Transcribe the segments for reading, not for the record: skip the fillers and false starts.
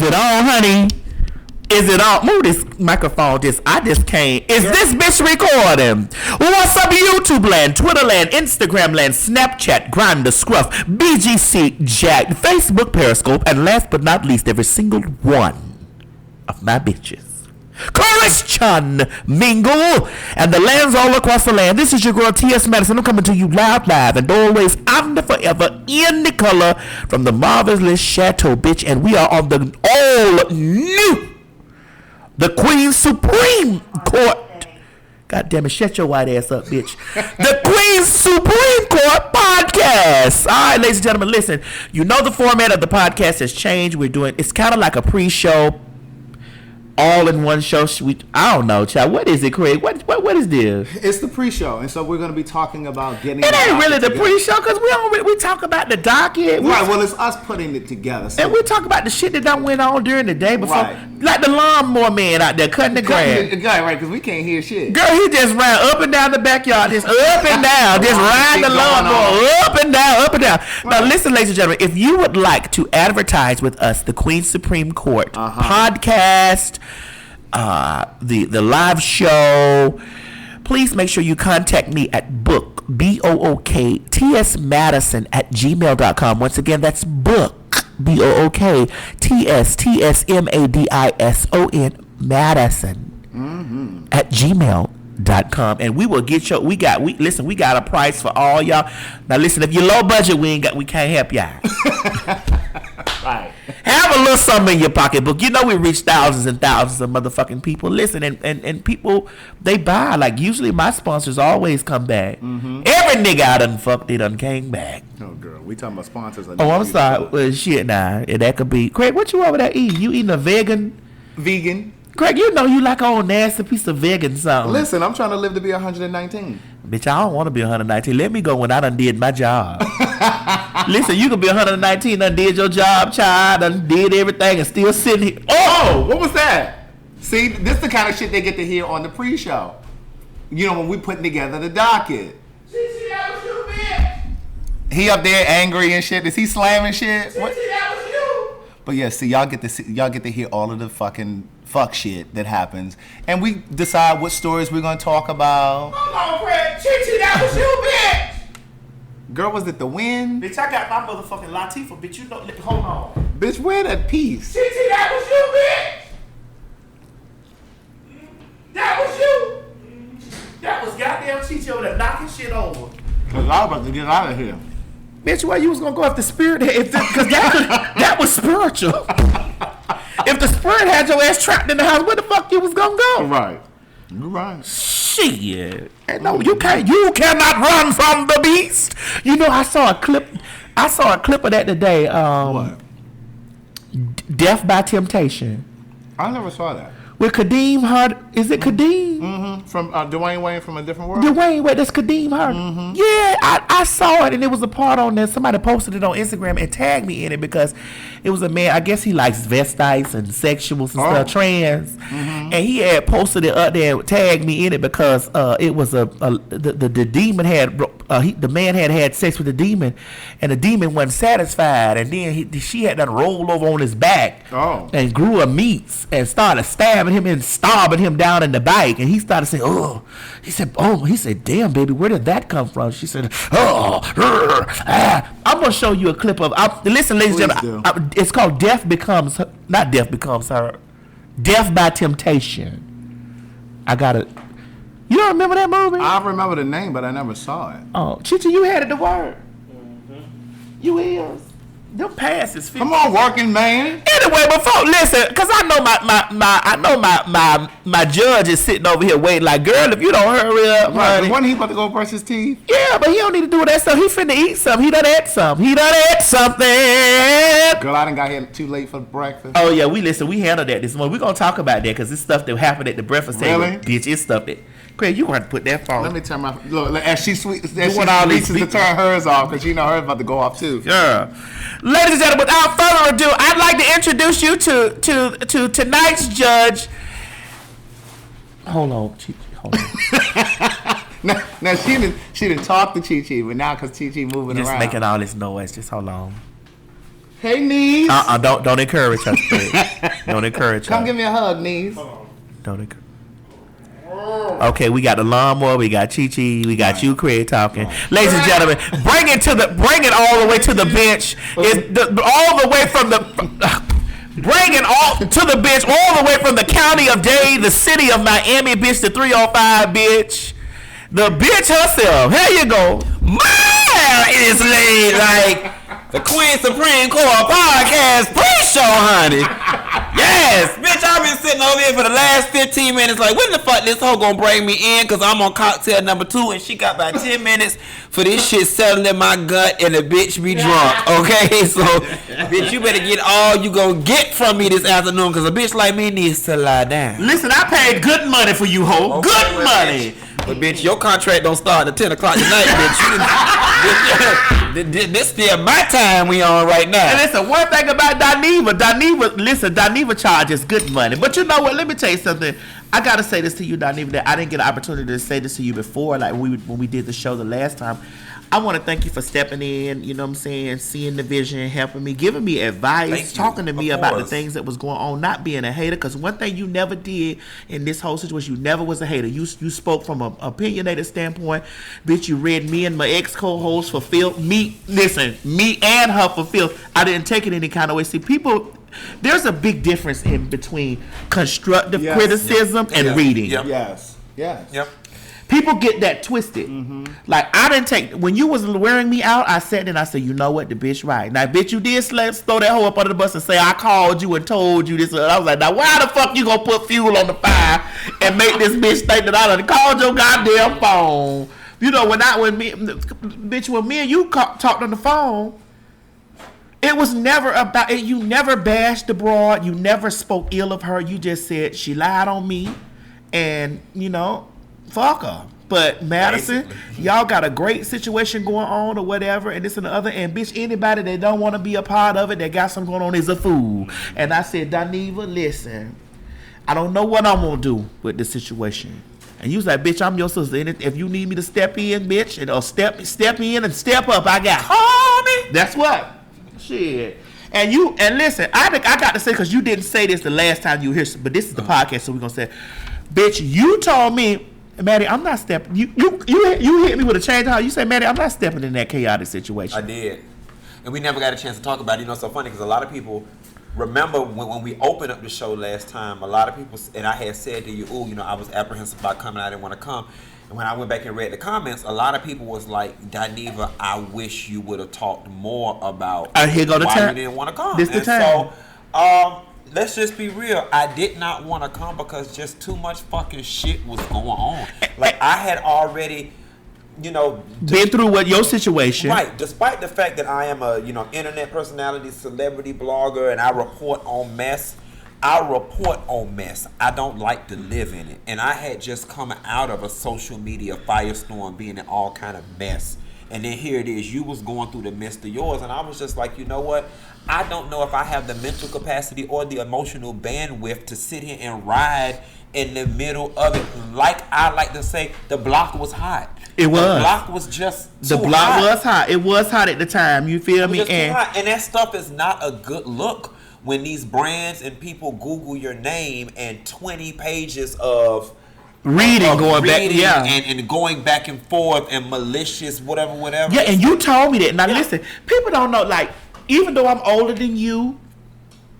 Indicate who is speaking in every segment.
Speaker 1: it on, honey? Is it on? Move this microphone. I just can't. Is this bitch recording? What's up, YouTube land, Twitter land, Instagram land, Snapchat, Grindr, Scruff, BGC, Jack, Facebook, Periscope, and last but not least, every single one of my bitches. Christian Mingle and the lands all across the land. This is your girl T.S. Madison. I'm coming to you live and always and forever in the color from the marvelous Chateau, bitch. And we are on the all new, the Queen Supreme Court. God damn it, shut your white ass up, bitch. The Queen Supreme Court podcast. All right, ladies and gentlemen, listen. You know the format of the podcast has changed. It's kind of like a pre-show, all in one show. I don't know, child. What is it, Craig? What is this?
Speaker 2: It's the pre-show, and so we're going to be talking about getting.
Speaker 1: It ain't really the pre-show because we talk about the docket.
Speaker 2: Right. Well, it's us putting it together,
Speaker 1: and we talk about the shit that done went on during the day before, like the lawnmower man out there cutting the grass.
Speaker 2: Right, because we can't hear shit.
Speaker 1: Girl, he just ran up and down the backyard, just up and down, just riding the lawnmower up and down, up and down. Right. Now, listen, ladies and gentlemen, if you would like to advertise with us, the Queen Supreme Court podcast. The live show, please make sure you contact me at book BOOKTSMadison@gmail.com. Once again, that's book BOOKTSMADISON Madison @gmail.com, and we will get you. We got a price for all y'all. Now listen, if you're low budget, we can't help y'all. Right. Have a little something in your pocketbook. You know we reach thousands and thousands of motherfucking people. Listen, and people, they buy. Like, usually my sponsors always come back. Every nigga I done fucked, they done came back.
Speaker 2: Oh, girl. We talking about sponsors.
Speaker 1: Oh, I'm sorry. Well, shit, nah. That could be. Craig, what you over there eating? You eating a vegan?
Speaker 2: Vegan.
Speaker 1: Craig, you know you like a old nasty piece of vegan something.
Speaker 2: Listen, I'm trying to live to be 119.
Speaker 1: Bitch, I don't want to be 119. Let me go when I done did my job. Listen, you can be 119, done did your job, child, done did everything, and still sitting here.
Speaker 2: Oh, what was that? See, this is the kind of shit they get to hear on the pre-show. You know, when we putting together the docket.
Speaker 3: That was you, bitch.
Speaker 2: He up there angry and shit. Is he slamming shit?
Speaker 3: What? That was you.
Speaker 2: But yeah, see, y'all get to hear all of the fucking fuck shit that happens, and we decide what stories we're gonna talk about.
Speaker 3: Hold on, Craig. Chichi, that was you, bitch.
Speaker 2: Girl, was it the wind?
Speaker 1: Bitch, I got my motherfucking Latifah, bitch. You know, hold on.
Speaker 2: Bitch, wear that piece.
Speaker 3: Chichi, that was you, bitch. That was you.
Speaker 1: That was goddamn Chichi over there knocking shit over.
Speaker 2: Cause I was about to get out of here.
Speaker 1: Bitch, why you was gonna go after spirit? Because that was spiritual. If the spirit had your ass trapped in the house, where the fuck you was gonna go?
Speaker 2: Right. You're right.
Speaker 1: Shit. No, you cannot run from the beast. You know, I saw a clip of that today.
Speaker 2: What?
Speaker 1: Death by Temptation.
Speaker 2: I never saw that.
Speaker 1: With Kadeem Hart. Is it Kadeem?
Speaker 2: Mm-hmm. From Dwayne Wayne from a different world?
Speaker 1: Dwayne Wayne, that's Kadeem Hart. Mm-hmm. Yeah, I saw it, and it was a part on there. Somebody posted it on Instagram and tagged me in it because it was a man, I guess he likes vestites and sexuals and stuff, trans. Mm-hmm. And he had posted it up there and tagged me in it because it was the demon had, the man had sex with the demon, and the demon wasn't satisfied. And then she had done roll over on his back and grew a meats and started stabbing him and starving him down in the bike. And he started saying, he said, damn, baby, where did that come from? She said, I'm going to show you a clip of, listen, ladies and gentlemen, it's called Death Becomes Her. Death by Temptation. I got it. You don't remember that movie?
Speaker 2: I remember the name, but I never saw it.
Speaker 1: Oh, Chichi, you had it the word. Mm-hmm. You is. Them passes.
Speaker 2: Come on, working man.
Speaker 1: Anyway, before listen, because I know my judge is sitting over here waiting. Like, girl, if you don't hurry up, honey.
Speaker 2: Wasn't he about to go brush his teeth?
Speaker 1: Yeah, but he don't need to do that stuff. He finna eat something. He done ate something.
Speaker 2: Girl, I done got here too late for breakfast.
Speaker 1: Oh yeah, we handled that this morning. We gonna talk about that because it's stuff that happened at the breakfast table.
Speaker 2: Really?
Speaker 1: Bitch, it's stuff that. Craig, you want to put that phone.
Speaker 2: Let me turn my look as she reaches to turn hers off because you know hers about to go off too.
Speaker 1: Yeah. Ladies and gentlemen, without further ado, I'd like to introduce you to tonight's judge. Hold on, Chi-Chi. Hold on.
Speaker 2: now she didn't talk to Chi-Chi, but now because Chi-Chi moving
Speaker 1: just
Speaker 2: around.
Speaker 1: making all this noise. Just hold on.
Speaker 2: Hey, knees.
Speaker 1: Don't encourage her. Don't encourage her.
Speaker 2: Come give me a hug, knees.
Speaker 1: Don't encourage. Okay, we got the lawnmower, we got Chi-Chi, we got you, Craig, talking. Ladies and gentlemen, bring it all the way to the bench. All the way from the bring it all to the bench, all the way from the county of Dade, the city of Miami, bitch, the 305, bitch. The bitch herself. Here you go.
Speaker 4: Man, it is laid like the Queen Supreme Court podcast pre-show, honey. Yes, bitch, I've been sitting over here for the last 15 minutes like, when the fuck this hoe gonna bring me in? Because I'm on cocktail number 2 and she got about 10 minutes for this shit settling in my gut and the bitch be drunk, okay? So, bitch, you better get all you gonna get from me this afternoon because a bitch like me needs to lie down.
Speaker 1: Listen, I paid good money for you, hoe.
Speaker 4: Okay,
Speaker 1: good money.
Speaker 4: But bitch, your contract don't start at 10 o'clock tonight, bitch. This still my time we on right now.
Speaker 1: And listen, one thing about Dineva charges good money. But you know what? Let me tell you something. I gotta say this to you, Dineva, that I didn't get an opportunity to say this to you before, like when we did the show the last time. I want to thank you for stepping in, you know what I'm saying, seeing the vision, helping me, giving me advice, talking to me about the things that was going on, not being a hater. Because one thing you never did in this whole situation, you never was a hater. You spoke from an opinionated standpoint. Bitch, you read me and my ex-co-host for filth. Me and her for filth. I didn't take it any kind of way. See, people, there's a big difference in between constructive criticism and reading.
Speaker 2: Yes.
Speaker 4: Yep.
Speaker 1: People get that twisted. Like, I didn't take, when you was wearing me out, I sat there and I said, you know what, the bitch right. Now, bitch, you did throw that hoe up under the bus and say, I called you and told you this. And I was like, now, why the fuck you gonna put fuel on the fire and make this bitch think that I done called your goddamn phone? You know, when me and you talked on the phone, it was never about it. You never bashed the broad. You never spoke ill of her. You just said she lied on me and, you know, fuck her. But Madison, y'all got a great situation going on or whatever, and this and the other, and bitch, anybody that don't want to be a part of it, that got something going on, is a fool. And I said, Dineva, listen, I don't know what I'm gonna do with this situation. And you was like, bitch, I'm your sister, and if you need me to step in, bitch, and or step in and step up, I got call me. That's what. Shit. And listen, I got to say, because you didn't say this the last time you were here, but this is the podcast, so we're gonna say, bitch, you told me, Maddie, I'm not stepping. You hit me with a change of heart. You say, Maddie, I'm not stepping in that chaotic situation.
Speaker 4: I did, and we never got a chance to talk about it. You know, it's so funny because a lot of people remember when we opened up the show last time. A lot of people, and I had said to you, "Ooh, you know, I was apprehensive about coming. I didn't want to come." And when I went back and read the comments, a lot of people was like, "Dineva, I wish you would have talked more about
Speaker 1: here go the
Speaker 4: why
Speaker 1: time.
Speaker 4: you didn't want to come."
Speaker 1: This the time.
Speaker 4: So, let's just be real. I did not want to come because just too much fucking shit was going on. Like, I had already, you know,
Speaker 1: been through what your situation.
Speaker 4: Right. Despite the fact that I am a, you know, internet personality, celebrity blogger, and I report on mess. I don't like to live in it. And I had just come out of a social media firestorm, being in all kind of mess. And then here it is, you was going through the midst of yours, and I was just like, you know what? I don't know if I have the mental capacity or the emotional bandwidth to sit here and ride in the middle of it. Like I like to say, the block was hot.
Speaker 1: It was.
Speaker 4: The block was just
Speaker 1: the block
Speaker 4: hot.
Speaker 1: was hot. It was hot at the time. You feel me?
Speaker 4: And that stuff is not a good look when these brands and people Google your name and 20 pages of
Speaker 1: reading back, yeah,
Speaker 4: and going back and forth and malicious, whatever.
Speaker 1: Yeah, and you told me that. Now listen, people don't know. Like, even though I'm older than you,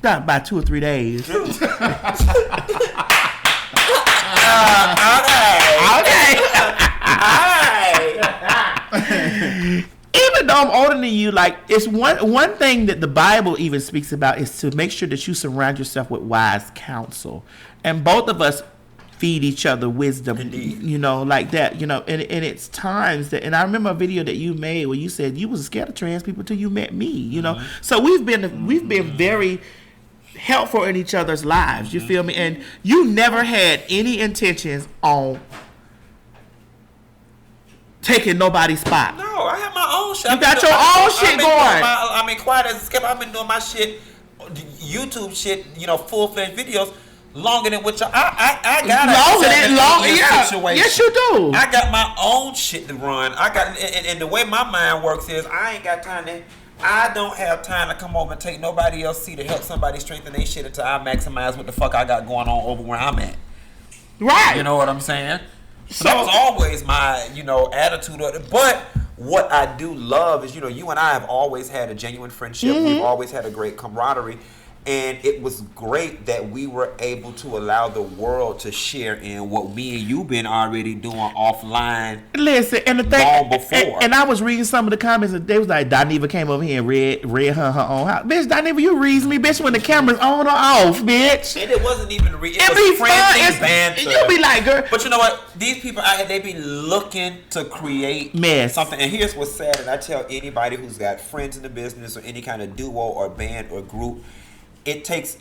Speaker 1: not by 2 or 3 days. Okay. Even though I'm older than you, like, it's one thing that the Bible even speaks about is to make sure that you surround yourself with wise counsel, and both of us feed each other wisdom. Indeed. You know, like that, you know, and it's times that, and I remember a video that you made where you said you was scared of trans people till you met me, you know. So we've been very helpful in each other's lives, you feel me? And you never had any intentions on taking nobody's spot.
Speaker 4: No, I have my own shit.
Speaker 1: You got your own shit going.
Speaker 4: Quiet as a skip. I've been doing my shit, YouTube shit, you know, full-fledged videos longer than what y'all. I got
Speaker 1: Yeah. Yes, you do.
Speaker 4: I got my own shit to run. I got and the way my mind works is I ain't got time to. I don't have time to come over and take nobody else's seat to help somebody strengthen their shit until I maximize what the fuck I got going on over where I'm at.
Speaker 1: Right.
Speaker 4: You know what I'm saying? So that was always my, attitude of it. But what I do love is, you and I have always had a genuine friendship. Mm-hmm. We've always had a great camaraderie. And it was great that we were able to allow the world to share in what me and you been already doing offline.
Speaker 1: Listen, and the thing,
Speaker 4: long before.
Speaker 1: And I was reading some of the comments, and they was like, Dineva came over here and read her own house. Bitch, Dineva, you reads me, bitch, when the camera's on or off, bitch.
Speaker 4: And it wasn't even it was friendly banter.
Speaker 1: You be like, girl.
Speaker 4: But you know what? These people out here, they be looking to create something. And here's what's sad, and I tell anybody who's got friends in the business or any kind of duo or band or group, it takes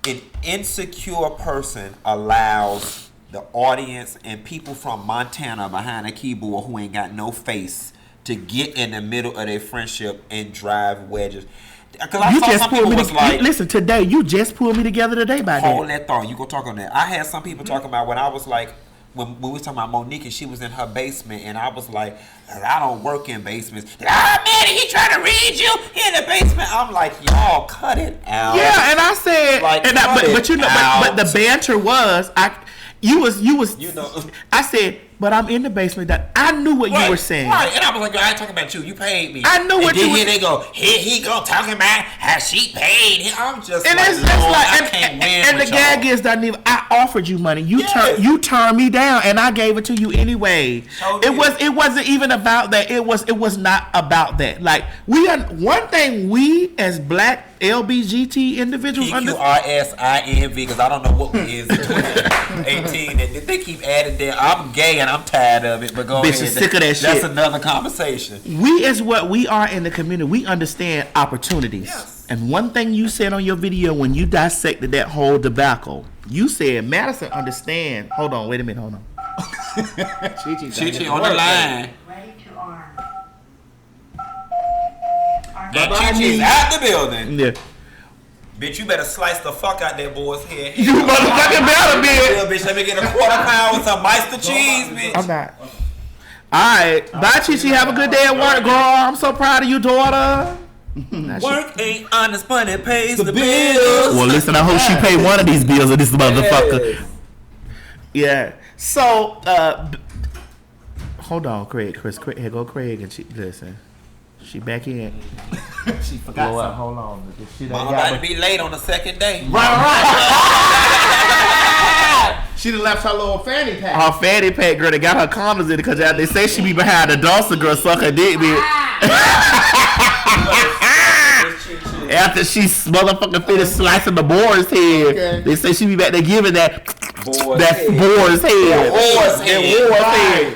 Speaker 4: an insecure person allows the audience and people from Montana behind a keyboard who ain't got no face to get in the middle of their friendship and drive wedges. Because I saw some people was like,
Speaker 1: listen, today you just pulled me together today by that.
Speaker 4: Hold that thought. You go talk on that. I had some people talking about when I was like, when we was talking about Monique and she was in her basement and I was like, I don't work in basements. Man, he trying to read you in the basement. I'm like, y'all cut it out.
Speaker 1: Yeah, and I said,
Speaker 4: like,
Speaker 1: but the banter was, I said, but I'm in the basement. That I knew what you were saying.
Speaker 4: Right, and I was like, I ain't talking about you. You paid me.
Speaker 1: I knew what you were saying.
Speaker 4: And then they go, here he go talking about how she paid him. I'm just
Speaker 1: and
Speaker 4: I can't win.
Speaker 1: And the gag is, Dineva, I offered you money. You turned me down, and I gave it to you anyway. It wasn't even about that. It was not about that. Like one thing we as black LBGT individuals
Speaker 4: PQRSINV, because I don't know what we is in 2018. And they keep adding there. I'm gay and I'm tired of it. But go ahead.
Speaker 1: Sick of that shit.
Speaker 4: That's another conversation.
Speaker 1: We is what we are in the community. We understand opportunities. Yes. And one thing you said on your video when you dissected that whole debacle, you said Madison understand. Hold on, wait a minute, hold on.
Speaker 4: Chi on the line.
Speaker 5: Ready to arm.
Speaker 4: And Chi-Chi's out the building.
Speaker 1: Yeah.
Speaker 4: Bitch, you better slice the fuck out that boy's head.
Speaker 1: You motherfucking better, bitch.
Speaker 4: Bitch, let me get a quarter pound with some Meister cheese, bitch.
Speaker 1: I'm not. Alright. Bye, Chi-Chi. Have a good day at work, girl. I'm so proud of you, daughter.
Speaker 4: Work ain't honest, but it pays the bills.
Speaker 1: Well, listen, I hope she paid one of these bills of this motherfucker. Yeah. So, hold on, Craig. Here go Craig and listen. She back in. She forgot something. Hold on.
Speaker 4: Mama about to be late on the second day.
Speaker 1: Right.
Speaker 2: She done left her little fanny pack.
Speaker 1: Her fanny pack, girl, they got her condoms in it because they say she be behind the Dawson girl suck her dick, bitch. After she motherfucking finished slicing the boar's head, they say she be back there giving that boar's head.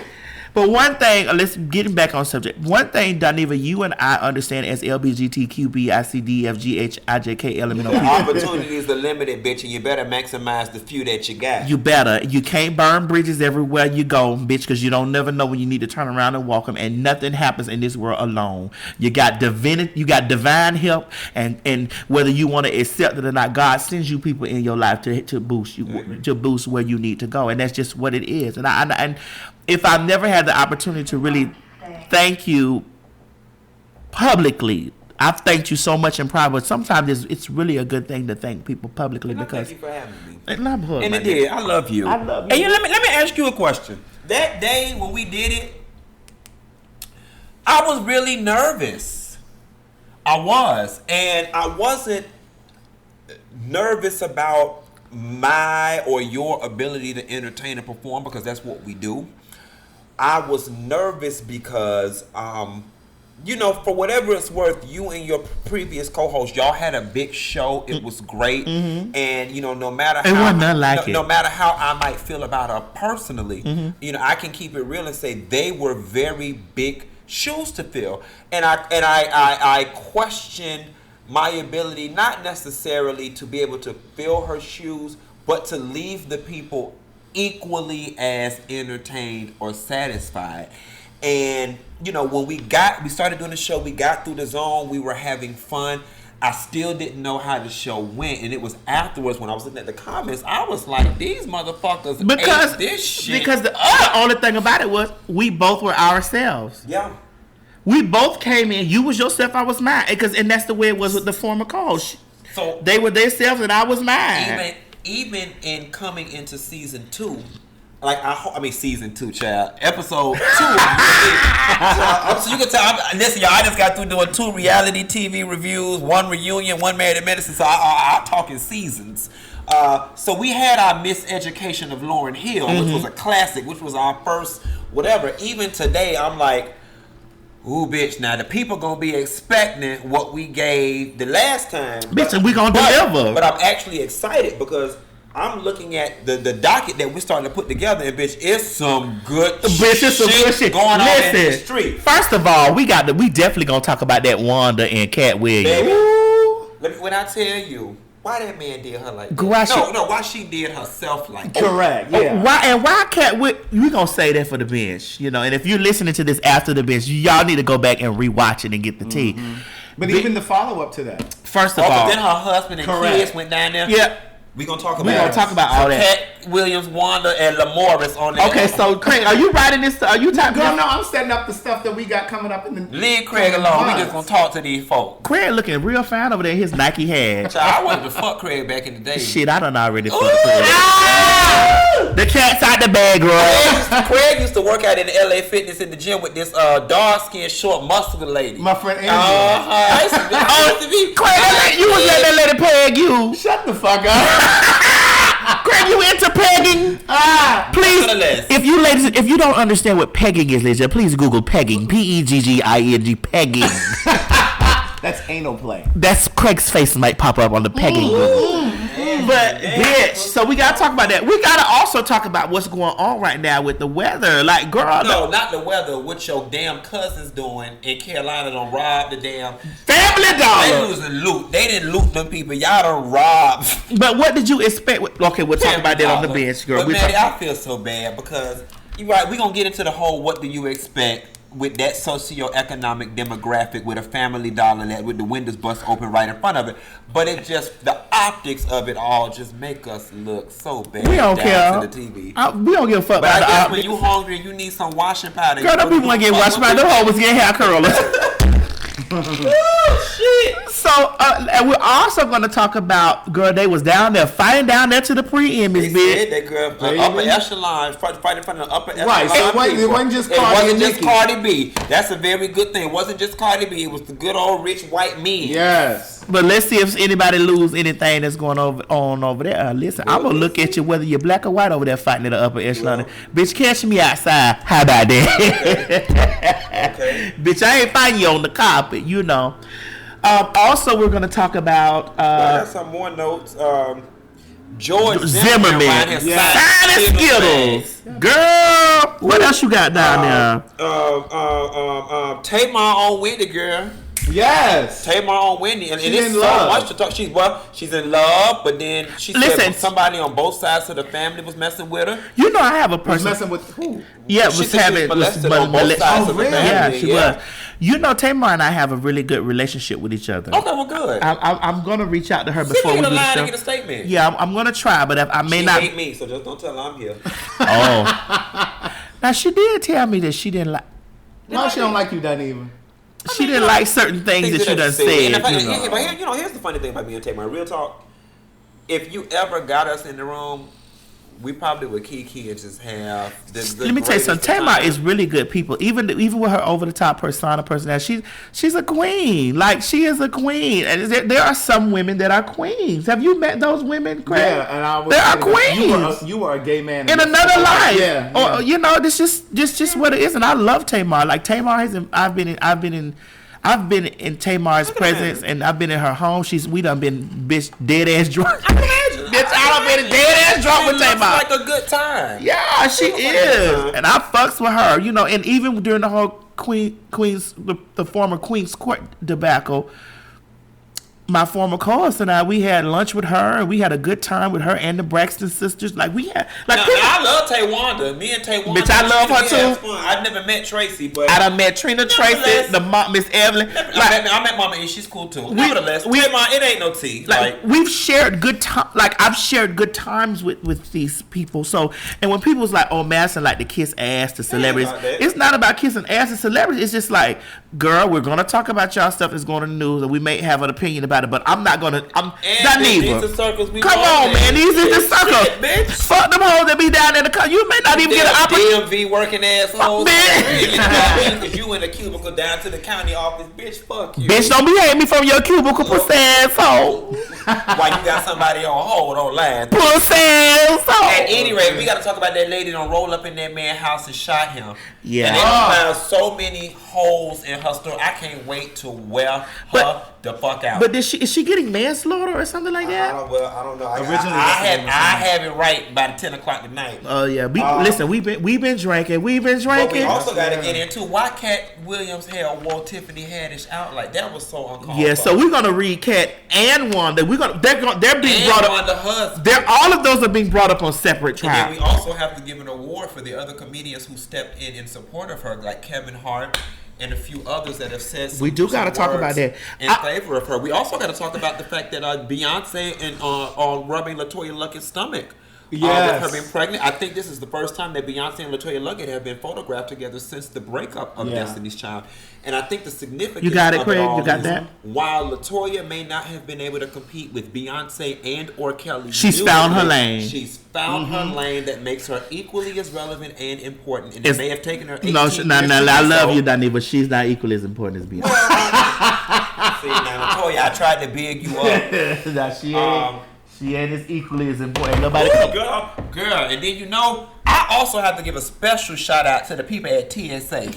Speaker 1: But one thing, let's get back on subject. One thing, Dineva, you and I understand as LBGTQBICDFGHIJKLMNOP.
Speaker 4: The opportunities are limited, bitch, and you better maximize the few that you got.
Speaker 1: You better. You can't burn bridges everywhere you go, bitch, because you don't never know when you need to turn around and walk them, and nothing happens in this world alone. You got divine help, and whether you want to accept it or not, God sends you people in your life to boost you, to boost where you need to go, and that's just what it is. And if I've never had the opportunity to really thank you publicly, I've thanked you so much in private, but sometimes it's really a good thing to thank people publicly because.
Speaker 4: Thank you for having me.
Speaker 1: And
Speaker 4: it did. I love you.
Speaker 1: I love you.
Speaker 4: And let me ask you a question. That day when we did it, I was really nervous. I was, and I wasn't nervous about my or your ability to entertain and perform because that's what we do. I was nervous because, for whatever it's worth, you and your previous co-host, y'all had a big show. It was great, and no matter how I might feel about her personally, I can keep it real and say they were very big shoes to fill, and I questioned my ability not necessarily to be able to fill her shoes, but to leave the people equally as entertained or satisfied. And when we started doing the show, we got through the zone, we were having fun. I still didn't know how the show went, and it was afterwards when I was looking at the comments, I was like, these motherfuckers ate this shit.
Speaker 1: Because the only thing about it was we both were ourselves.
Speaker 4: Yeah.
Speaker 1: We both came in. You was yourself, I was mine. And that's the way it was with the former calls.
Speaker 4: So
Speaker 1: they were themselves and I was mine.
Speaker 4: Even in coming into season 2, like season 2, child, episode 2. So you can tell. Listen, y'all, I just got through doing 2 reality TV reviews, 1 reunion, 1 Married at Madison. So I'm talking seasons. So we had our Miseducation of Lauryn Hill, which was a classic, which was our first whatever. Even today, I'm like, ooh, bitch, now the people gonna be expecting what we gave the last time.
Speaker 1: Bitch, and we gonna deliver.
Speaker 4: But I'm actually excited because I'm looking at the docket that we're starting to put together, and bitch, it's some good shit going on in the street.
Speaker 1: First of all, we definitely gonna talk about that Wanda and Katt Williams.
Speaker 4: Baby, when I tell you why that man did her like that. Why she did herself like that.
Speaker 2: Correct, yeah.
Speaker 1: Why Katt, we gonna say that for the bench, and if you're listening to this after the bench, y'all need to go back and rewatch it and get the tea.
Speaker 2: But even the follow-up to that.
Speaker 1: First of all.
Speaker 4: But then her husband and kids went down there.
Speaker 1: Yeah.
Speaker 4: We're going to talk
Speaker 1: about all that.
Speaker 4: Katt Williams, Wanda, and Lamoris on that.
Speaker 1: Okay, so Craig, are you writing this? Are you typing?
Speaker 2: No, I'm setting up the stuff that we got coming up in the.
Speaker 4: Leave Craig alone. We just going to talk to these folks.
Speaker 1: Craig looking real fine over there in his Nike hat.
Speaker 4: I wanted to fuck Craig back in the day.
Speaker 1: Shit, I done already fucked Craig. The cat's out the bag, bro.
Speaker 4: Craig used to work out in the LA Fitness in the gym with this dark-skinned, short, muscular lady.
Speaker 2: My friend Andrew.
Speaker 4: I used to be.
Speaker 1: Craig, you was letting that lady peg you.
Speaker 2: Shut the fuck up.
Speaker 1: Craig, you into pegging? Please, if you don't understand what pegging is, ladies, please Google pegging. Pegging. Pegging.
Speaker 2: That's anal play.
Speaker 1: That's Craig's face might pop up on the pegging. But bitch, so we gotta talk about that. We gotta also talk about what's going on right now with the weather. Like, girl,
Speaker 4: no, not the weather. What your damn cousins doing in Carolina? Done rob the damn
Speaker 1: Family Dollar.
Speaker 4: They losing loot. They didn't loot them people. Y'all done robbed.
Speaker 1: But what did you expect? Okay, we'll talk about that on the bench, girl.
Speaker 4: But Maddie, I feel so bad because you're right. We gonna get into the whole what do you expect with that socioeconomic demographic with a Family Dollar that with the windows bust open right in front of it. But it just, the optics of it all just make us look so bad.
Speaker 1: We don't care.
Speaker 4: To the TV.
Speaker 1: We don't give a fuck
Speaker 4: but
Speaker 1: about
Speaker 4: I guess when you hungry, you need some washing powder.
Speaker 1: Girl, them people want to get washed powder. Them hoes getting hair curlers. Oh, shit. So, and we're also going to talk about, girl, they was down there, fighting down there to the preemies, bitch.
Speaker 4: That girl, upper echelon, fighting in front of the upper echelon.
Speaker 2: Right, it wasn't just
Speaker 4: Cardi B. That's a very good thing. It wasn't just Cardi B. It was the good old rich white men.
Speaker 2: Yes.
Speaker 1: But let's see if anybody lose anything that's going on over there. Listen, I'm going to look at you whether you're black or white over there fighting in the upper echelon. Bitch, catch me outside. How about that?
Speaker 4: Okay.
Speaker 1: Bitch, I ain't fighting you on the carpet, Also, we're going to talk about...
Speaker 4: I got some more notes. George
Speaker 1: Zimmerman. Signing Skittles. Girl, what else you got down there?
Speaker 4: Tamar on Whitney, girl.
Speaker 2: Yes.
Speaker 4: Tamar on Wendy, and
Speaker 2: she's
Speaker 4: it's
Speaker 2: in
Speaker 4: so
Speaker 2: love.
Speaker 4: much to talk. She's in love, but then she said somebody on both sides of the family was messing with her.
Speaker 1: I have a person
Speaker 2: messing with who?
Speaker 1: Yeah,
Speaker 4: she was molested on both sides of the family.
Speaker 1: Yeah, she was. Tamar and I have a really good relationship with each other.
Speaker 4: Okay, well, good.
Speaker 1: I'm gonna reach out to her before we do the show.
Speaker 4: To get a statement.
Speaker 1: Yeah, I'm gonna try, but I may not.
Speaker 4: She hate me, so just don't tell her I'm here.
Speaker 1: Oh. Now she did tell me that she didn't like.
Speaker 2: No, she don't like you, Dineva.
Speaker 1: She didn't like certain things that you done said.
Speaker 4: But here's the funny thing about me and Tamar. Real talk. If you ever got us in the room, we probably would kiki and just have this.
Speaker 1: Let me tell you something. Tamar is really good people. Even with her over the top personality, she's a queen. Like, she is a queen. And there are some women that are queens. Have you met those women, Craig?
Speaker 2: Yeah, and
Speaker 1: there are queens.
Speaker 2: You were a gay man
Speaker 1: in another life.
Speaker 2: Yeah.
Speaker 1: Or this just what it is. And I love Tamar. Like, Tamar I've been in Tamar's presence, and I've been in her home. We done been bitch dead ass drunk. Bitch, I done been dead ass drunk with Tamar.
Speaker 4: Like a good time.
Speaker 1: Yeah, she is, and I fucks with her. And even during the whole the former Queen's Court debacle, my former co-host and I, we had lunch with her, and we had a good time with her and the Braxton sisters. Like we had, like
Speaker 4: now, I love Taywanda. Me and Taywanda.
Speaker 1: Bitch, I love her too.
Speaker 4: I never met Tracy, but
Speaker 1: I done met Trina Tracy, the mom, Miss Evelyn.
Speaker 4: I met Mama E. She's cool too. Nevertheless, it ain't no tea.
Speaker 1: Like we've shared good time. Like I've shared good times with these people. So, and when people was like, "Oh, Madison like to kiss ass to celebrities," it's not about kissing ass to celebrities. It's just like, girl, we're gonna talk about y'all stuff that's going to the news, and we may have an opinion about it, but I'm not gonna. Dineva. Come on, man. These is the circles. Bitch. Fuck them hoes that be down in the car. You may not even get an opportunity.
Speaker 4: DMV working assholes. Because you in the cubicle down to the county office. Bitch, fuck you.
Speaker 1: Bitch, don't be hating me from your cubicle, pussy asshole.
Speaker 4: Why you got somebody on hold online?
Speaker 1: Pussy asshole.
Speaker 4: At any rate, we got to talk about that lady that roll up in that man's house and shot him.
Speaker 1: Yeah.
Speaker 4: And they found so many holes in her story. I can't wait to wear her the fuck out.
Speaker 1: But is she getting manslaughter or something like that?
Speaker 4: I don't know. I have it right by the 10 o'clock tonight.
Speaker 1: Oh yeah. Listen, we've been drinking.
Speaker 4: But we also got to get into why Katt Williams hair wore Tiffany Haddish out like that. Was so uncalled.
Speaker 1: Yeah. So we're gonna read Katt and Wanda. They're being brought up.
Speaker 4: Wanda husband.
Speaker 1: All of those are being brought up on separate tracks.
Speaker 4: And then we also have to give an award for the other comedians who stepped in support of her, like Kevin Hart and a few others that have said some,
Speaker 1: we do got to talk about that
Speaker 4: in favor of her. We also got to talk about the fact that Beyonce and rubbing LaToya Luckett's stomach. With her being pregnant. I think this is the first time that Beyonce and LaToya Luckett have been photographed together since the breakup of Destiny's Child. And I think the significance
Speaker 1: you got it,
Speaker 4: of
Speaker 1: Craig.
Speaker 4: it all
Speaker 1: you got
Speaker 4: is,
Speaker 1: that?
Speaker 4: While LaToya may not have been able to compete with Beyonce and or Kelly,
Speaker 1: she's found her lane.
Speaker 4: She's found her lane that makes her equally as relevant and important. And it may have taken her 18
Speaker 1: years. I love you, Danny, but she's not equally as important as Beyonce.
Speaker 4: See, now LaToya, I tried to big you up.
Speaker 1: Now she ain't. She ain't as equally as important. Nobody.
Speaker 4: Girl, and then I also have to give a special shout out to the people at TSA.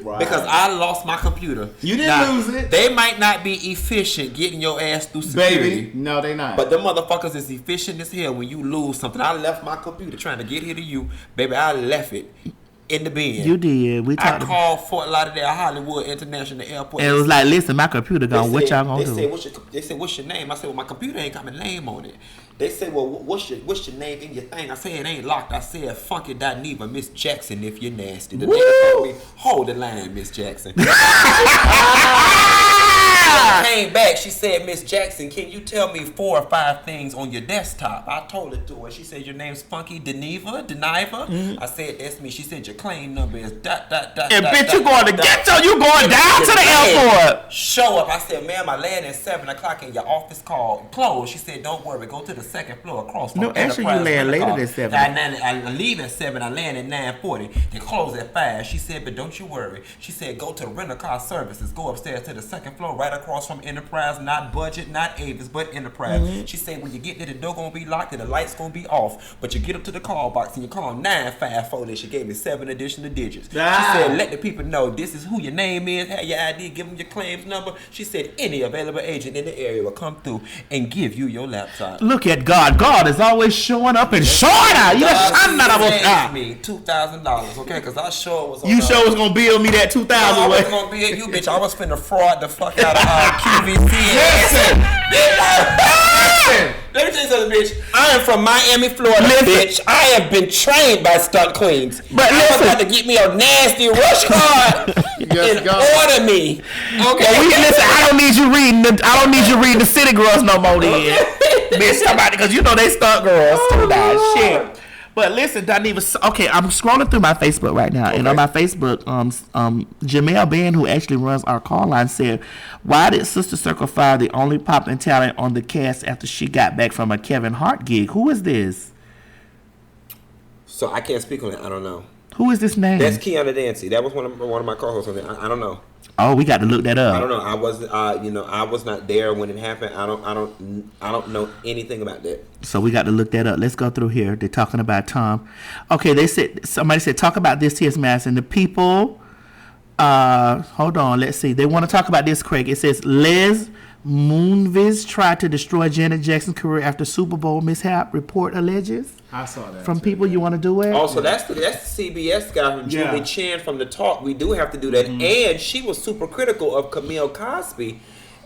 Speaker 4: Right. Because I lost my computer.
Speaker 2: You didn't lose it.
Speaker 4: They might not be efficient getting your ass through security.
Speaker 2: Baby, no, they not.
Speaker 4: But them motherfuckers is efficient as hell when you lose something. I left my computer trying to get here to you. Baby, I left it in the bin.
Speaker 1: You did.
Speaker 4: I called Fort Lauderdale Hollywood International Airport.
Speaker 1: And it was like, listen, my computer gone. What y'all gonna do?
Speaker 4: They said, what's your name? I said, well, my computer ain't got my name on it. They said, well, what's your name in your thing? I said, it ain't locked. I said, Funky.Neva, Miss Jackson, if you're nasty. The nigga told me, hold the line, Miss Jackson. Came back, she said, Miss Jackson, can you tell me 4 or 5 things on your desktop? I told it to her. She said, your name's Funky Dineva. I said, that's me. She said, your claim number is ... And
Speaker 1: bitch, you going to ghetto? You going down to the airport?
Speaker 4: Show up. I said, ma'am, I land at 7 o'clock and your office closed. She said, don't worry, go to the second floor across from
Speaker 1: Enterprise. No, actually, you land later than 7.
Speaker 4: I leave at 7. I land at 9:40. They close at 5. She said, but don't you worry. She said, go to rent-a-car services. Go upstairs to the second floor right across from Enterprise, not Budget, not Avis, but Enterprise. She said, when you get there, the door gonna be locked and the lights gonna be off. But you get up to the call box and you call 954. She gave me 7 additional digits. She said, let the people know this is who your name is, have your ID, give them your claims number. She said, any available agent in the area will come through and give you your laptop.
Speaker 1: Look at God. God is always showing up and showing out. You
Speaker 4: paid me $2,000, okay? Because I sure was.
Speaker 1: You sure was gonna bill me that $2,000?
Speaker 4: I was gonna bill you, bitch. I was finna fraud the fuck out of QVC.
Speaker 1: Listen.
Speaker 4: Let me tell you something, bitch. I am from Miami, Florida, bitch. I have been trained by stunt queens. But I was about to get me a nasty rush card and order me. Okay.
Speaker 1: Listen, I don't need you reading the City Girls no more, then. Bitch, somebody, because you know they stunt girls too, now. Shit. But listen, Dineva, okay, I'm scrolling through my Facebook right now, and on my Facebook, Jamel Ben, who actually runs our call line, said, why did Sister Circle fire the only popping talent on the cast after she got back from a Kevin Hart gig? Who is this?
Speaker 4: So I can't speak on it. I don't know.
Speaker 1: Who is this name?
Speaker 4: That's Kiana Dancy. That was one of my co-hosts on it. I don't know.
Speaker 1: Oh, we got to look that up.
Speaker 4: I don't know. I wasn't. I was not there when it happened. I don't know anything about that.
Speaker 1: So we got to look that up. Let's go through here. They're talking about Tom. Okay, somebody said talk about this. T.S. Madison. The people. Hold on. Let's see. They want to talk about this, Craig. It says Les Moonves tried to destroy Janet Jackson's career after Super Bowl mishap. Report alleges.
Speaker 2: I saw that
Speaker 1: from people. You want to do it?
Speaker 4: Also, that's the CBS guy from Julie Chen from The Talk. We do have to do that. And she was super critical of Camille Cosby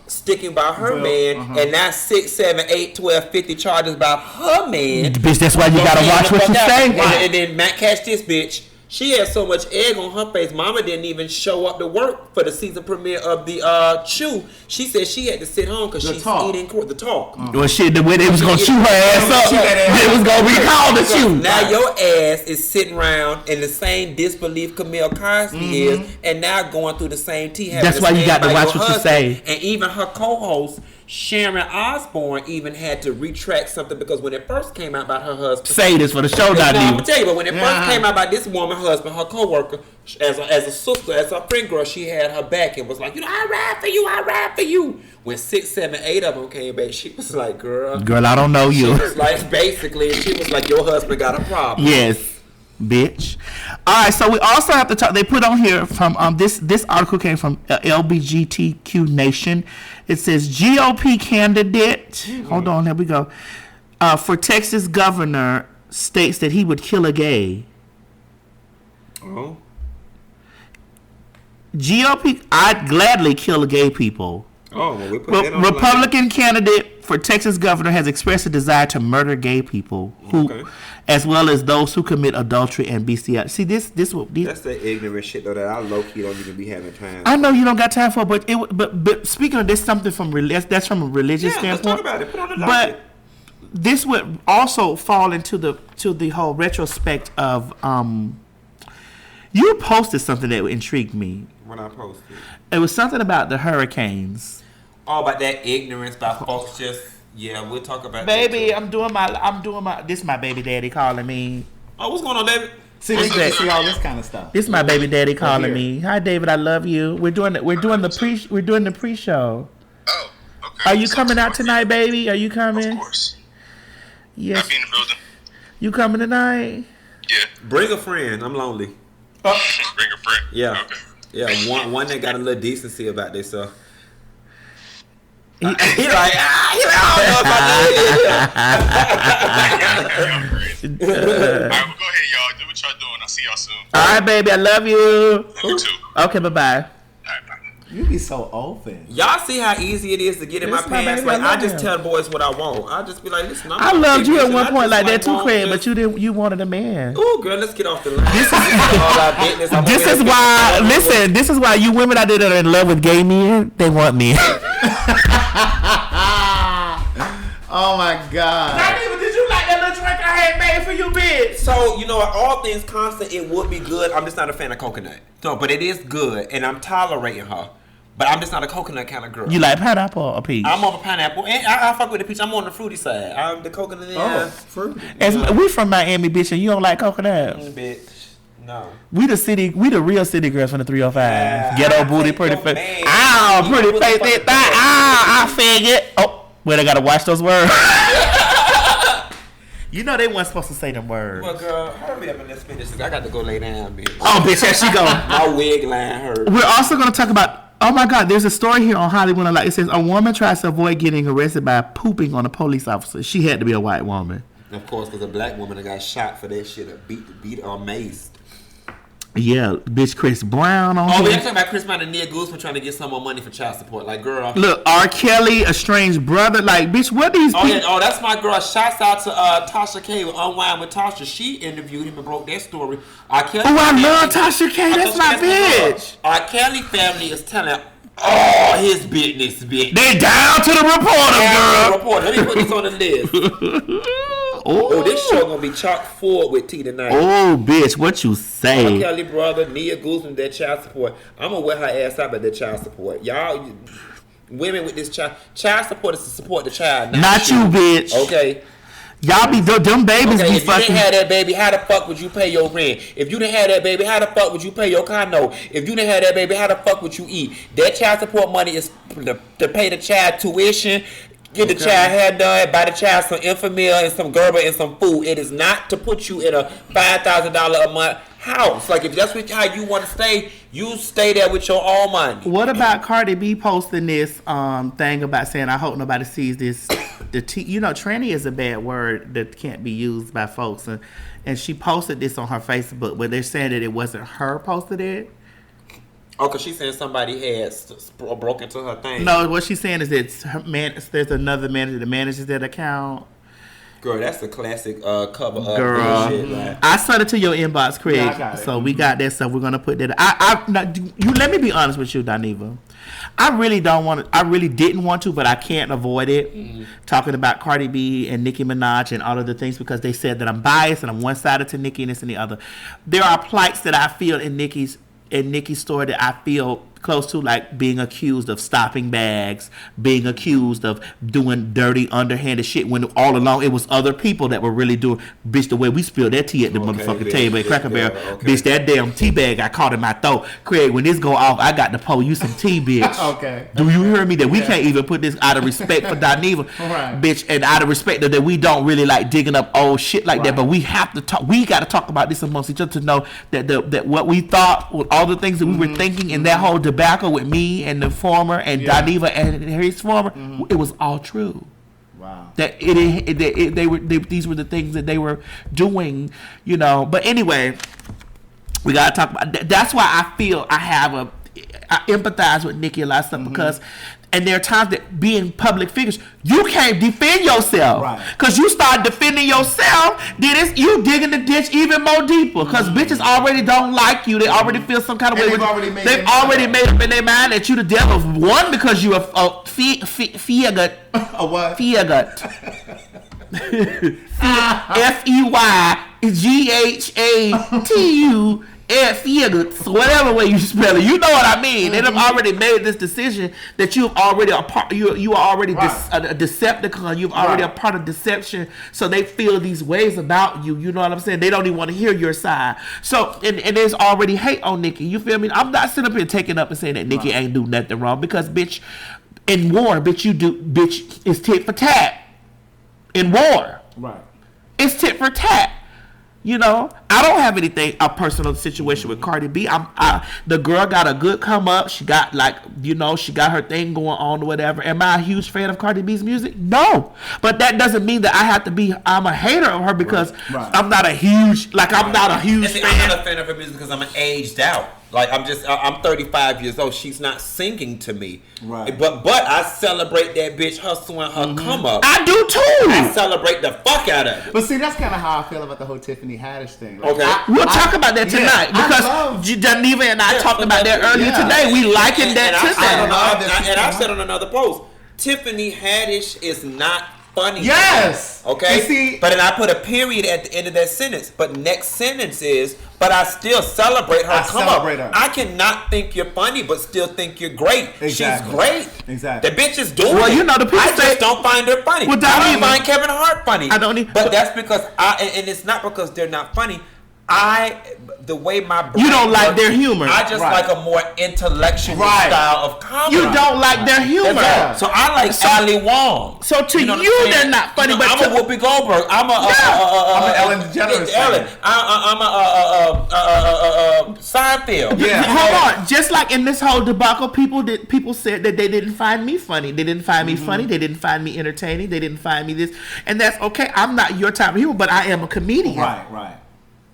Speaker 4: sticking by her man, and now 6, 7, 8, 12, 50 charges about her man.
Speaker 1: Bitch, that's why you gotta watch what you say.
Speaker 4: And then Matt, catch this bitch. She had so much egg on her face. Mama didn't even show up to work for the season premiere of the Chew. She said she had to sit home because she's eating the talk.
Speaker 1: Well, shit, the way they was gonna chew her ass up, it was gonna be called the chew.
Speaker 4: Now your ass is sitting around in the same disbelief Camille Cosby is, and now going through the same tea.
Speaker 1: That's why you got to watch what you say.
Speaker 4: And even her co-host Sharon Osbourne even had to retract something because when it first came out about her husband,
Speaker 1: say this for the show, not
Speaker 4: I'm gonna tell you, but when it first came out about this woman, husband, her co-worker, as a sister, as a friend girl, she had her back and was like, I ride for you. When 6, 7, 8 of them came back, she was like, girl, I
Speaker 1: don't know you.
Speaker 4: She was like, basically, she was like, your husband got a problem.
Speaker 1: Yes. Bitch. All right, so we also have to talk. They put on here from this article came from LBGTQ Nation. It says GOP candidate. Hold on, there we go. For Texas governor states that he would kill a gay.
Speaker 4: Oh.
Speaker 1: GOP, I'd gladly kill gay people.
Speaker 4: Oh, well, we put that on
Speaker 1: Republican candidate for Texas governor has expressed a desire to murder gay people who, as well as those who commit adultery and bestiality. See, this
Speaker 4: that's the ignorant shit though that I low key don't even be having time.
Speaker 1: I know you don't got time for, but speaking of this, something from that's from a religious standpoint.
Speaker 4: Let's talk about it. Put on the
Speaker 1: but this would also fall into the whole retrospect of you posted something that intrigued me.
Speaker 4: When I posted,
Speaker 1: it was something about the hurricanes.
Speaker 4: Oh, about that ignorance by folks just we'll talk about
Speaker 1: baby, that I'm doing my this is my baby daddy calling me.
Speaker 4: Oh, what's going on, David?
Speaker 2: See all this kind of stuff.
Speaker 1: This is my baby daddy calling me. Hi David, I love you. We're doing the pre-show.
Speaker 5: Oh, okay.
Speaker 1: Are you coming out tonight, baby? Are you coming?
Speaker 5: Of course.
Speaker 1: Yes.
Speaker 5: I'll be in the building.
Speaker 1: You coming tonight?
Speaker 5: Yeah.
Speaker 4: Bring a friend. I'm lonely.
Speaker 5: Bring a friend.
Speaker 4: Yeah.
Speaker 5: Okay.
Speaker 4: Yeah, one that got a little decency about this stuff. He like, I don't know if
Speaker 5: I do. All right, well, go ahead, y'all. Do what y'all doing. I'll see y'all soon.
Speaker 1: All right, baby. I love you.
Speaker 5: You too.
Speaker 1: Okay, bye-bye.
Speaker 5: All right, bye.
Speaker 2: You be so open.
Speaker 4: Y'all see how easy it is to get in my pants? Like, I just tell boys what I want. I just be like, listen,
Speaker 1: I loved you at one point like that too, Craig, but you wanted a man.
Speaker 4: Oh, girl, let's get off the line.
Speaker 1: This is why you women out there that are in love with gay men, they want men.
Speaker 2: Oh my God.
Speaker 3: Not even did you like that little drink I had made for you, bitch?
Speaker 4: So, you know, all things constant, it would be good. I'm just not a fan of coconut. So, but it is good, and I'm tolerating her. But I'm just not a coconut kind of girl.
Speaker 1: You like pineapple or peach?
Speaker 4: I'm on a pineapple, and I fuck with the peach. I'm on the fruity side. I'm the coconut.
Speaker 2: Fruity.
Speaker 1: We from Miami, bitch, and you don't like coconut?
Speaker 4: Bitch. No.
Speaker 1: We the real city girls from the 305. Ghetto booty, pretty face.
Speaker 4: Man.
Speaker 1: Ow, pretty face, that thigh. Ow, I figured. Oh, well, they gotta watch those words. You know they weren't supposed to say them words.
Speaker 4: Well, girl, hurry up and let's finish this. I got to go lay down, bitch.
Speaker 1: Oh, bitch, there she go.
Speaker 4: My wig line hurt.
Speaker 1: We're also gonna talk about. Oh my God, there's a story here on Hollywood. Like it says, a woman tries to avoid getting arrested by pooping on a police officer. She had to be a white woman.
Speaker 4: Of course, because a black woman that got shot for that shit or beat or maced.
Speaker 1: Yeah, bitch, Chris Brown on.
Speaker 4: Oh,
Speaker 1: here.
Speaker 4: we're talking about Chris Brown and Nia Guzman trying to get some more money for child support. Like, girl.
Speaker 1: Look, R. Kelly, estranged brother. Like, bitch, what these people?
Speaker 4: Yeah. Oh, that's my girl. Shouts out to Tasha K with Unwind with Tasha. She interviewed him and broke that story. R. Kelly.
Speaker 1: Oh, I love Tasha K. That's my bitch.
Speaker 4: R. Kelly family is telling all his business, bitch.
Speaker 1: They down to the reporter, girl.
Speaker 4: Let me put this on the list. Oh, this show gonna be chock full with tea tonight.
Speaker 1: Oh, bitch, what you say?
Speaker 4: R. Kelly brother, Nia Guzman, that child support. I'm gonna wear her ass out by that child support. Y'all, women with this child support is to support the child.
Speaker 1: Not you, bitch.
Speaker 4: Okay.
Speaker 1: Y'all be them babies be
Speaker 4: if
Speaker 1: fucking.
Speaker 4: If you didn't have that baby, how the fuck would you pay your rent? If you didn't have that baby, how the fuck would you pay your condo? If you didn't have that baby, how the fuck would you eat? That child support money is to pay the child tuition. Get the child hair done, buy the child some Enfamil and some Gerber and some food. It is not to put you in a $5,000 a month house. Like, if that's how you want to stay, you stay there with your own money.
Speaker 1: What about Cardi B posting this thing about saying, I hope nobody sees this. You know, tranny is a bad word that can't be used by folks. And she posted this on her Facebook, but they're saying that it wasn't her posted it.
Speaker 4: Oh, because she's saying somebody had broke into her thing.
Speaker 1: No, what she's saying is there's another manager that manages that account.
Speaker 4: Girl, that's the classic cover up
Speaker 1: Girl,
Speaker 4: bullshit. Right?
Speaker 1: I sent it to your inbox, Craig.
Speaker 2: Yeah, I got it.
Speaker 1: So we got that stuff. We're gonna put that. You let me be honest with you, Dineva. I really didn't want to, but I can't avoid it. Talking about Cardi B and Nicki Minaj and all of the things because they said that I'm biased and I'm one-sided to Nicki and this and the other. There are plights that I feel in Nicki's story that I feel close to, like being accused of stopping bags, being accused of doing dirty, underhanded shit when all along it was other people that were really doing, bitch, the way we spilled that tea at the motherfucking table at Cracker Barrel. Bitch, that damn tea bag I caught in my throat. Craig, when this go off, I got to pour you some tea, bitch.
Speaker 2: Okay.
Speaker 1: Do you hear me? That we can't even put this out of respect for Dineva,
Speaker 2: Right.
Speaker 1: bitch, and out of respect that we don't really like digging up old shit like that, but we have to talk. We got to talk about this amongst each other to know that that what we thought, with all the things that we were thinking in that whole debacle with me and the former and Dineva and his former, it was all true.
Speaker 2: Wow.
Speaker 1: That these were the things that they were doing, you know. But anyway, we gotta talk about that. That's why I feel I empathize with Nicki a lot of stuff because. And there are times that being public figures, you can't defend yourself.
Speaker 2: Right.
Speaker 1: Because you start defending yourself, then you digging the ditch even more deeper. Because bitches already don't like you. They already feel some kind of way. They've already made up in their mind that you the devil. One, because you're a fiegut.
Speaker 2: A what?
Speaker 1: Fiegut. FEYGHATU. So whatever way you spell it, you know what I mean. They have already made this decision that you've already a part. You are already a Decepticon. You've already a part of deception. So they feel these ways about you. You know what I'm saying? They don't even want to hear your side. So and there's already hate on Nicki. You feel me? I'm not sitting up here taking up and saying that Nicki ain't do nothing wrong because bitch, in war, bitch, it's tit for tat. In war,
Speaker 2: right?
Speaker 1: It's tit for tat. You know, I don't have anything, a personal situation with Cardi B. The girl got a good come up. She got she got her thing going on or whatever. Am I a huge fan of Cardi B's music? No. But that doesn't mean that I'm a hater of her because I'm not a huge, I'm not a huge fan.
Speaker 4: I'm not a fan of her music because I'm aged out. Like I'm 35 years old. She's not singing to me.
Speaker 2: Right.
Speaker 4: But I celebrate that bitch hustling her come up.
Speaker 1: I do too.
Speaker 4: I celebrate the fuck out of it.
Speaker 2: But see, that's kind of how I feel about the whole Tiffany Haddish thing. Like,
Speaker 4: Okay.
Speaker 1: We'll talk about that tonight because Dineva and I talked about that earlier today. We likened that to that.
Speaker 4: And I said on another post, Tiffany Haddish is not funny.
Speaker 2: Yes.
Speaker 4: Okay. But then I put a period at the end of that sentence. But next sentence is, but I still celebrate her come up. I cannot think you're funny, but still think you're great.
Speaker 2: Exactly.
Speaker 4: She's great.
Speaker 2: Exactly.
Speaker 4: The bitch is doing
Speaker 1: Well, you know, the people
Speaker 4: I just don't find her funny.
Speaker 1: Well,
Speaker 4: I don't find Kevin Hart funny.
Speaker 1: I don't either.
Speaker 4: But that's because and it's not because they're not funny. The way my brain
Speaker 1: You don't like
Speaker 4: works,
Speaker 1: their humor.
Speaker 4: I just like a more intellectual style of comedy.
Speaker 1: You don't like their humor.
Speaker 4: So I like Ali Wong.
Speaker 1: So to you, they're not funny. But
Speaker 4: I'm a Whoopi Goldberg. I'm an
Speaker 2: Ellen DeGeneres.
Speaker 4: I'm a Seinfeld.
Speaker 1: Yeah. Hold on. Just like in this whole debacle, people said that they didn't find me funny. They didn't find me funny. They didn't find me entertaining. They didn't find me this, and that's okay. I'm not your type of humor, but I am a comedian.
Speaker 2: Right.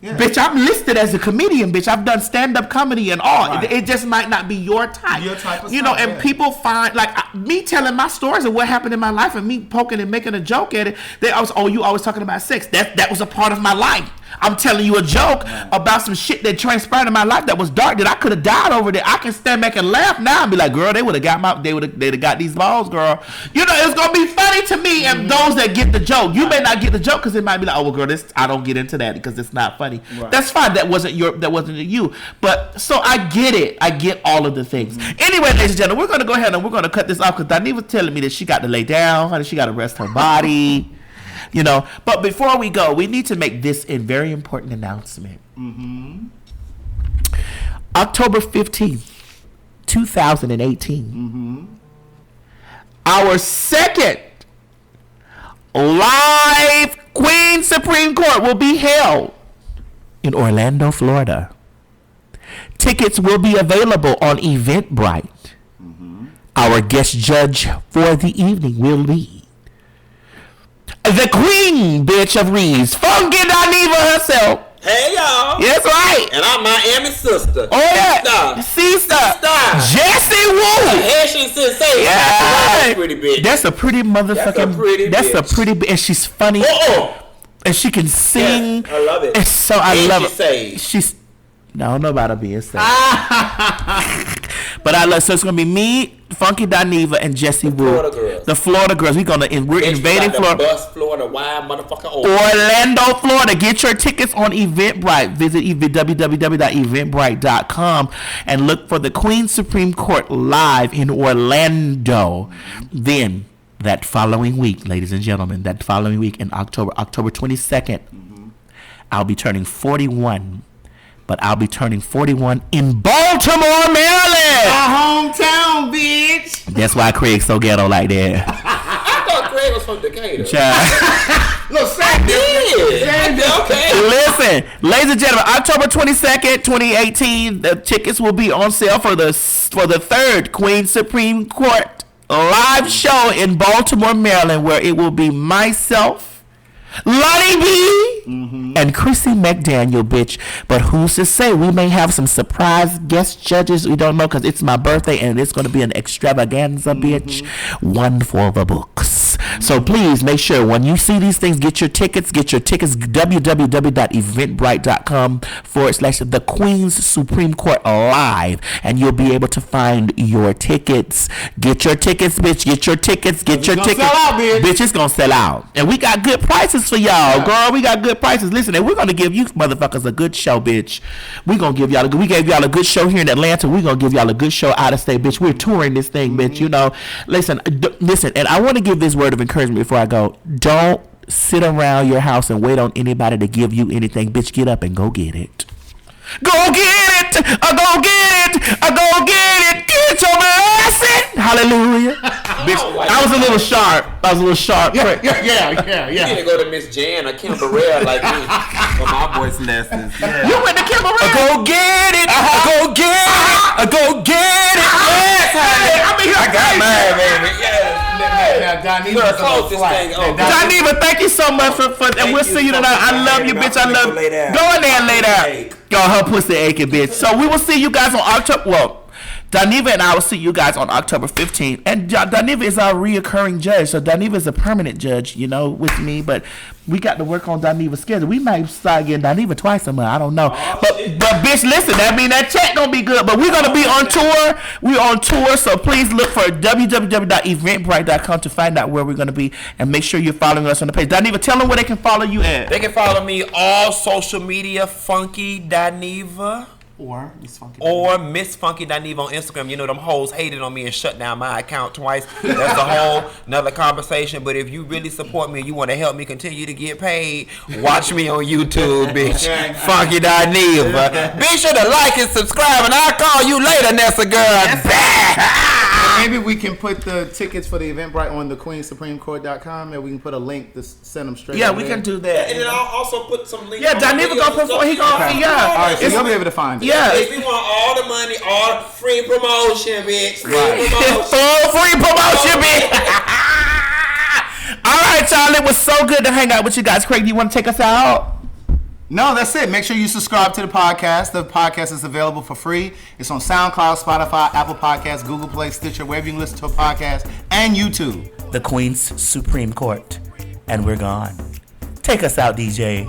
Speaker 2: Yeah.
Speaker 1: Bitch, I'm listed as a comedian, bitch. I've done stand-up comedy and all. Right. It just might not be your type.
Speaker 2: Your type of
Speaker 1: stuff, and people find, me telling my stories of what happened in my life and me poking and making a joke at it, you always talking about sex. That was a part of my life. I'm telling you a joke about some shit that transpired in my life that was dark that I could have died over there. I can stand back and laugh now and be like, girl, they'd have got these balls, girl. You know, it's gonna be funny to me and those that get the joke. You may not get the joke because it might be like, oh well, girl, I don't get into that because it's not funny. Right. That's fine. That wasn't you. But so I get it. I get all of the things. Anyway, ladies and gentlemen, we're gonna go ahead and we're gonna cut this off because Dineva was telling me that she got to lay down, honey. She got to rest her body. You know, but before we go, we need to make this a very important announcement. October 15th, 2018. Our second live Queen Supreme Court will be held in Orlando, Florida. Tickets will be available on Eventbrite. Our guest judge for the evening will be the queen, bitch, of Reeves, Funky Dineva herself,
Speaker 4: Hey, y'all.
Speaker 1: That's right.
Speaker 4: And I'm Miami's sister.
Speaker 1: Oh, yeah. Sister. Jessie Woo.
Speaker 4: Haitian sensation.
Speaker 1: Yeah.
Speaker 4: That's a pretty bitch.
Speaker 1: That's a pretty motherfucking. That's a pretty bitch. And she's funny. And she can sing.
Speaker 4: Yes, I love it.
Speaker 1: And so I love it.
Speaker 4: She's
Speaker 1: I don't know about her being saved. But I love. So it's gonna be me, Funky Dineva, and Jessie Woo. The Florida girls. We're invading Florida.
Speaker 4: Bus Florida, wild motherfucker.
Speaker 1: Orlando, Florida. Get your tickets on Eventbrite. Visit www.eventbrite.com and look for the Queen Supreme Court live in Orlando. Then that following week, ladies and gentlemen, in October 22nd, I'll be turning 41. But I'll be turning 41 in Baltimore, Maryland.
Speaker 2: My hometown, bitch.
Speaker 1: That's why Craig's so ghetto like that.
Speaker 4: I thought Craig was from Decatur.
Speaker 2: Look, same difference.
Speaker 4: Okay.
Speaker 1: Listen, ladies and gentlemen, October 22nd, 2018, the tickets will be on sale for the third Queen Supreme Court live show in Baltimore, Maryland, where it will be myself, Lonnie B, and Chrissy McDaniel, bitch. But who's to say? We may have some surprise guest judges. We don't know because it's my birthday and it's going to be an extravaganza, bitch. One for the books. So please make sure when you see these things, get your tickets. www.eventbrite.com/the Queen's Supreme Court live, and you'll be able to find your tickets. Get your tickets, bitch. Get your tickets. Get your tickets.
Speaker 2: Sell out, bitch.
Speaker 1: Bitch, it's gonna sell out, and we got good prices for y'all, girl. We got good prices. Listen, and we're gonna give you motherfuckers a good show, bitch. We gave y'all a good show here in Atlanta. We gonna give y'all a good show out of state, bitch. We're touring this thing, bitch. You know, listen, and I want to give this word of encouragement before I go. Don't sit around your house and wait on anybody to give you anything, bitch. Get up and go get it. Go get it! Go get it! Go get it! Get your blessing! Hallelujah! Bitch, I was a little sharp.
Speaker 2: Yeah.
Speaker 4: You need to go to Miss Jan or Kim Burrell like me for my voice lessons. Yeah.
Speaker 1: You went to Kim Burrell? Go get it! Go get it! Go get it! Yes, honey! I got mine, baby. Yes. Dineva, thank you so much for and we'll see you tonight. I love you, bitch. I love you. Go in there and lay down. Y'all, her pussy aching, bitch. So we will see you guys on October. Well, Dineva and I will see you guys on October 15th. And Dineva is our reoccurring judge. So Dineva is a permanent judge, you know, with me. But we got to work on Dineva's schedule. We might start getting Dineva twice a month. I don't know. But bitch, listen, that mean that check gonna be good. But we're gonna be on tour. We're on tour. So please look for www.eventbrite.com to find out where we're gonna be. And make sure you're following us on the page. Dineva, tell them where they can follow you at.
Speaker 4: They can follow me all social media, Funky Dineva.
Speaker 2: Or Miss Funky
Speaker 4: Dineva on Instagram. You know, them hoes hated on me and shut down my account twice. That's a whole another conversation. But if you really support me and you want to help me continue to get paid, watch me on YouTube, bitch. Funky Dineva. Be sure to like and subscribe, and I'll call you later, Nessa girl.
Speaker 2: Maybe we can put the tickets for the Eventbrite on the QueenSupremeCourt.com, and we can put a link to send them straight.
Speaker 1: Yeah, we can do that.
Speaker 4: And then I'll also put some links.
Speaker 1: Yeah, Dineva gonna put for. He gonna. Yeah.
Speaker 2: All right, so you'll be able to find it.
Speaker 1: Yeah.
Speaker 4: If we want all the money, all the free promotion, bitch.
Speaker 1: Full free promotion, bitch. All right, y'all. It was so good to hang out with you guys. Craig, do you want to take us out?
Speaker 2: No, that's it. Make sure you subscribe to the podcast. The podcast is available for free. It's on SoundCloud, Spotify, Apple Podcasts, Google Play, Stitcher, wherever you can listen to a podcast, and YouTube.
Speaker 1: The Queen's Supreme Court. And we're gone. Take us out, DJ.